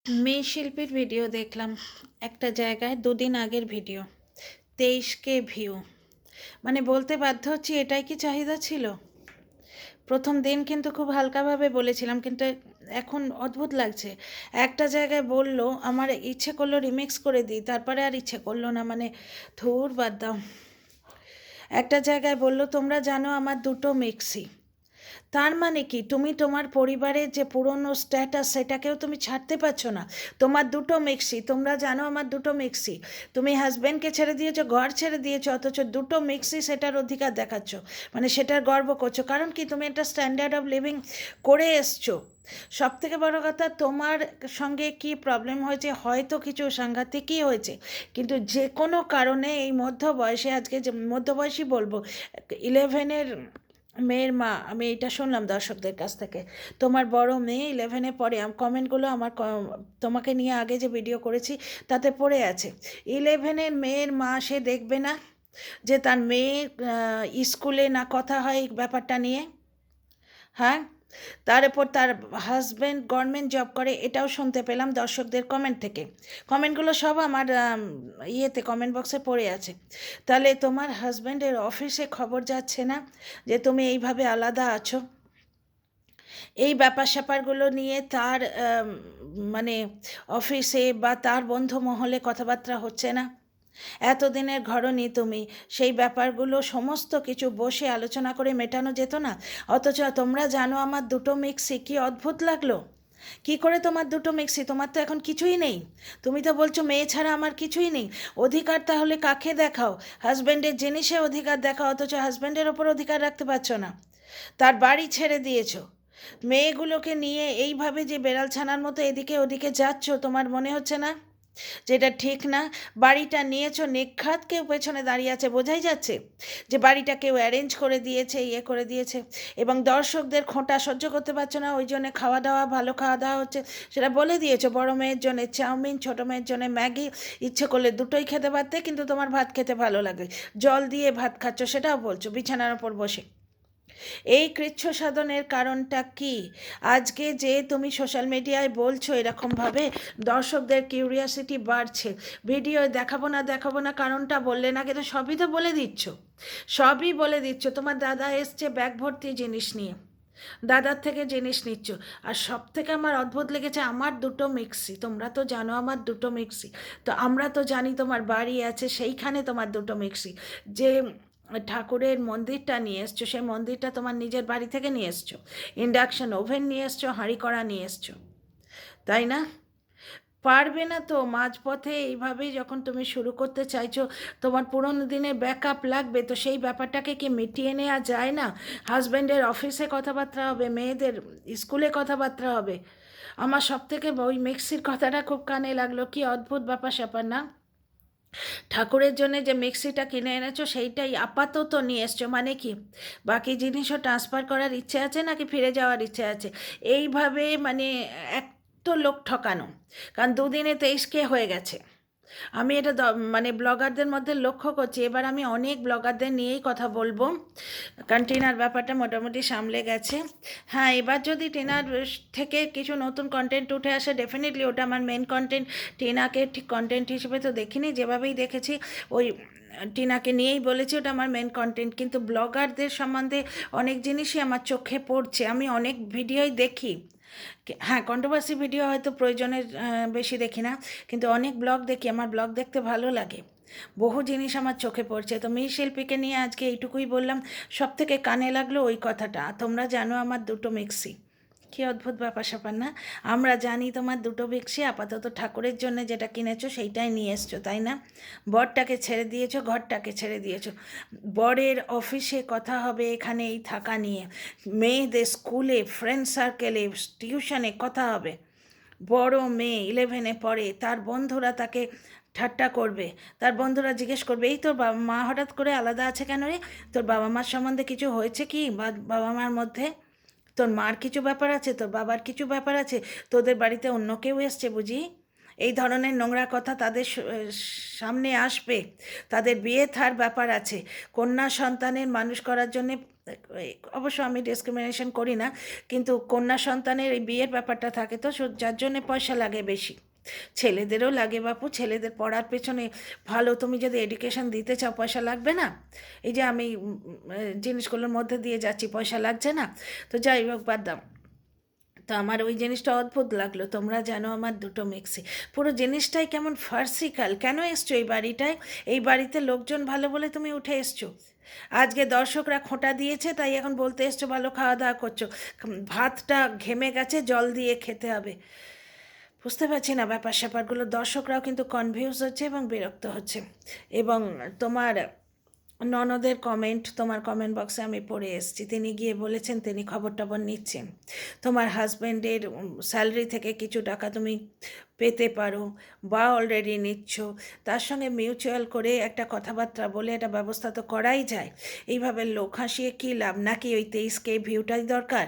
মেয়ে শিল্পীর ভিডিও দেখলাম একটা জায়গায়, দুদিন আগের ভিডিও, 23K ভিউ। মানে বলতে বাধ্য হচ্ছি, এটাই কি চাহিদা ছিল? প্রথম দিন কিন্তু খুব হালকাভাবে বলেছিলাম, কিন্তু এখন অদ্ভুত লাগছে। একটা জায়গায় বললো, আমার ইচ্ছে করলো রিমিক্স করে দিই, তারপরে আর ইচ্ছে করলো না। মানে ধুর, বাদ দাও। একটা জায়গায় বললো, তোমরা জানো আমার দুটো মিক্সি। তার মানে কি, তুমি তোমার পরিবারের যে পুরনো স্ট্যাটাস সেটাকেও তুমি ছাড়তে পারছো না? তোমার দুটো মিক্সি, তোমরা জানো আমার দুটো মিক্সি। তুমি হাজব্যান্ডকে ছেড়ে দিয়েছো, ঘর ছেড়ে দিয়েছো, অথচ দুটো মিক্সি সেটার অধিকার দেখাচ্ছ। মানে সেটার গর্ব করছো, কারণ কি তুমি একটা স্ট্যান্ডার্ড অফ লিভিং করে এসছো। সব থেকে বড় কথা, তোমার সঙ্গে কি প্রবলেম হয়েছে, হয়তো কিছু সাংঘাতিকই হয়েছে, কিন্তু যে কোনো কারণে এই মধ্য বয়সে, আজকে যে মধ্যবয়সী বলবো, 11-এর মেয়ের মা, আমি এটা শুনলাম দর্শকদের কাছ থেকে, তোমার বড় মেয়ে 11-এ পড়ে। কমেন্টগুলো আমার তোমাকে নিয়ে আগে যে ভিডিও করেছি তাতে পড়ে আছে। 11-এর মেয়ের মা, সে দেখবে না যে তার মেয়ে স্কুলে না কথা হয় এই ব্যাপারটা নিয়ে? হ্যাঁ, তার উপর তার হাজব্যান্ড গভর্নমেন্ট জব করে, এটাও শুনতে পেলাম দর্শকদের কমেন্ট থেকে। কমেন্টগুলো সব আমার ইয়েতে কমেন্ট বক্সে পড়ে আছে। তাহলে তোমার হাজব্যান্ডের অফিসে খবর যাচ্ছে না যে তুমি এইভাবে আলাদা আছো? এই ব্যাপার স্যাপারগুলো নিয়ে তার মানে অফিসে বা তার বন্ধু মহলে কথাবার্তা হচ্ছে না? এতদিনের ঘরনি তুমি, সেই ব্যাপারগুলো সমস্ত কিছু বসে আলোচনা করে মেটানো যেত না? অথচ তোমরা জানো আমার দুটো মিক্সি, কি অদ্ভুত লাগলো। কি করে তোমার দুটো মিক্সি? তোমার তো এখন কিছুই নেই। তুমি তো বলছো মেয়ে ছাড়া আমার কিছুই নেই। অধিকার তাহলে কাকে দেখাও? হাজব্যান্ডের জিনিসে অধিকার দেখাও, অথচ হাজব্যান্ডের ওপর অধিকার রাখতে পারছো না। তার বাড়ি ছেড়ে দিয়েছো। মেয়েগুলোকে নিয়ে এইভাবে যে বেড়াল ছানার মতো এদিকে ওদিকে যাচ্ছ, তোমার মনে হচ্ছে না যেটা ঠিক না? বাড়িটা নিয়েছো, নিঘাত কেউ পেছনে দাঁড়িয়ে আছে, বোঝাই যাচ্ছে যে বাড়িটা কেউ অ্যারেঞ্জ করে দিয়েছে, ইয়ে করে দিয়েছে। এবং দর্শকদের খোঁটা সহ্য করতে পারছো না, ওই জন্যে খাওয়া দাওয়া, ভালো খাওয়া দাওয়া হচ্ছে সেটা বলে দিয়েছো। বড় মেয়ের জন্য চাউমিন, ছোটো মেয়ের জন্য ম্যাগি, ইচ্ছে করলে দুটোই খেতে পারতে, কিন্তু তোমার ভাত খেতে ভালো লাগে, জল দিয়ে ভাত খাচ্ছ, সেটাও বলছো বিছানার ওপর বসে। এই কৃচ্ছ সাধনের কারণটা কি? আজকে যে তুমি সোশ্যাল মিডিয়ায় বলছো এরকমভাবে, দর্শকদের কিউরিয়াসিটি বাড়ছে, ভিডিও দেখাবো না দেখাবো না, কারণটা বললে না, কিন্তু সবই তো বলে দিচ্ছ। সবই বলে দিচ্ছ। তোমার দাদা এসছে ব্যাগ ভর্তি জিনিস নিয়ে, দাদার থেকে জিনিস নিচ্ছ। আর সব থেকে আমার অদ্ভুত লেগেছে, আমার দুটো মিক্সি, তোমরা তো জানো আমার দুটো মিক্সি। তো আমরা তো জানি তোমার বাড়ি আছে, সেইখানে তোমার দুটো মিক্সি। যে ঠাকুরের মন্দিরটা নিয়ে এসছো, সেই মন্দিরটা তোমার নিজের বাড়ি থেকে নিয়ে এসছো। ইন্ডাকশন ওভেন নিয়ে এসছো, হাঁড়ি কড়া নিয়ে এসছো, তাই না? পারবে না তো মাঝপথে এইভাবেই যখন তুমি শুরু করতে চাইছো, তোমার পুরোনো দিনের ব্যাকআপ লাগবে, তো সেই ব্যাপারটাকে কি মিটিয়ে নেওয়া যায় না? হাজব্যান্ডের অফিসে কথাবার্তা হবে, মেয়েদের স্কুলে কথাবার্তা হবে। আমার সব থেকে ওই মিক্সির কথাটা খুব কানে লাগলো, কি অদ্ভুত ব্যাপার স্যাপার না? ঠাকুরের জন্য যে মিক্সিটা কিনে এনেছো সেইটাই আপাতত নিয়ে এসছো, মানে কি বাকি জিনিসও ট্রান্সফার করার ইচ্ছে আছে নাকি ফিরে যাওয়ার ইচ্ছে আছে? এইভাবে মানে এক তো লোক ঠকানো। কারণ দুদিনে 23K হয়ে গেছে। আমি এটা মানে ব্লগারদের মধ্যে লক্ষ্য করছি, এবার আমি অনেক ব্লগারদের নিয়েই কথা বলবো, কারণ টিনার ব্যাপারটা মোটামুটি সামলে গেছে। হ্যাঁ, এবার যদি টিনার থেকে কিছু নতুন কন্টেন্ট উঠে আসে, ডেফিনেটলি ওটা আমার মেন কন্টেন্ট। টিনাকে ঠিক কন্টেন্ট হিসেবে তো দেখিনি, যেভাবেই দেখেছি ওই টিনাকে নিয়েই বলেছি, ওটা আমার মেন কন্টেন্ট। কিন্তু ব্লগারদের সম্বন্ধে অনেক জিনিসই আমার চোখে পড়ছে, আমি অনেক ভিডিওই দেখি। হ্যাঁ, কন্ট্রোভার্সি ভিডিও হয়তো প্রয়োজনের বেশি দেখি না, কিন্তু অনেক ব্লগ দেখি, আমার ব্লগ দেখতে ভালো লাগে। বহু জিনিস আমার চোখে পড়ছে। তো মেয়ে শিল্পীকে নিয়ে আজকে এইটুকুই বললাম। সব থেকে কানে লাগলো ওই কথাটা, তোমরা জানো আমার দুটো মিক্সি। কী অদ্ভুত ব্যাপার স্যাপার না? আমরা জানি তোমার দুটো মিক্সি, আপাতত ঠাকুরের জন্য যেটা কিনেছো সেইটাই নিয়ে এসছো, তাই না? বরটাকে ছেড়ে দিয়েছো, ঘরটাকে ছেড়ে দিয়েছো। বরের অফিসে কথা হবে এখানে এই থাকা নিয়ে, মেয়েদের স্কুলে, ফ্রেন্ড সার্কেলে, টিউশনে কথা হবে। বড় মেয়ে 11-এ পড়ে, তার বন্ধুরা তাকে ঠাট্টা করবে। তার বন্ধুরা জিজ্ঞেস করবে, এই তোর বাবা মা হঠাৎ করে আলাদা আছে কেন রে? তোর বাবা মার সম্বন্ধে কিছু হয়েছে কি? বা বাবা মার মধ্যে তোর মার কিছু ব্যাপার আছে, তোর বাবার কিছু ব্যাপার আছে, তোদের বাড়িতে অন্য কেউ এসছে বুঝি? এই ধরনের নোংরা কথা তাদের সামনে আসবে। তাদের বিয়ে থার ব্যাপার আছে, কন্যা সন্তানের মানুষ করার জন্যে অবশ্য আমি ডিসক্রিমিনেশন করি না, কিন্তু কন্যা সন্তানের এই বিয়ের ব্যাপারটা থাকে তো, যার জন্যে পয়সা লাগে বেশি। ছেলেদেরও লাগে বাপু, ছেলেদের পড়ার পেছনে ভালো তুমি যদি এডুকেশন দিতে চাও পয়সা লাগবে না? এই যে আমি জিনিসগুলোর মধ্যে দিয়ে যাচ্ছি, পয়সা লাগছে না? তো যাই হোক, বাদ দাও। তো আমার ওই জিনিসটা অদ্ভুত লাগলো, তোমরা জানো আমার দুটো মিক্সি, পুরো জিনিসটাই কেমন ফার্সিক্যাল। কেন এসছো এই বাড়িটায়? এই বাড়িতে লোকজন ভালো বলে তুমি উঠে এসছো? আজকে দর্শকরা খোঁটা দিয়েছে তাই এখন বলতে এসছো ভালো খাওয়া দাওয়া করছো। ভাতটা ঘেমে গেছে, জল দিয়ে খেতে হবে। বুঝতে পারছি না ব্যাপার স্যাপারগুলো, দর্শকরাও কিন্তু কনফিউজ হচ্ছে এবং বিরক্ত হচ্ছে। এবং তোমার ননদের কমেন্ট, তোমার কমেন্ট বক্সে আমি পড়ে এসেছি, তিনি গিয়ে বলেছেন তিনি খবর টবর নিচ্ছেন, তোমার হাজব্যান্ডের স্যালারি থেকে কিছু টাকা তুমি পেতে পারো বা অলরেডি নিচ্ছ, তার সঙ্গে মিউচুয়াল করে একটা কথাবার্তা বলে একটা ব্যবস্থা তো করাই যায়। এইভাবে লোক হাসিয়ে কী লাভ? নাকি ওই 23K ভিউটাই দরকার?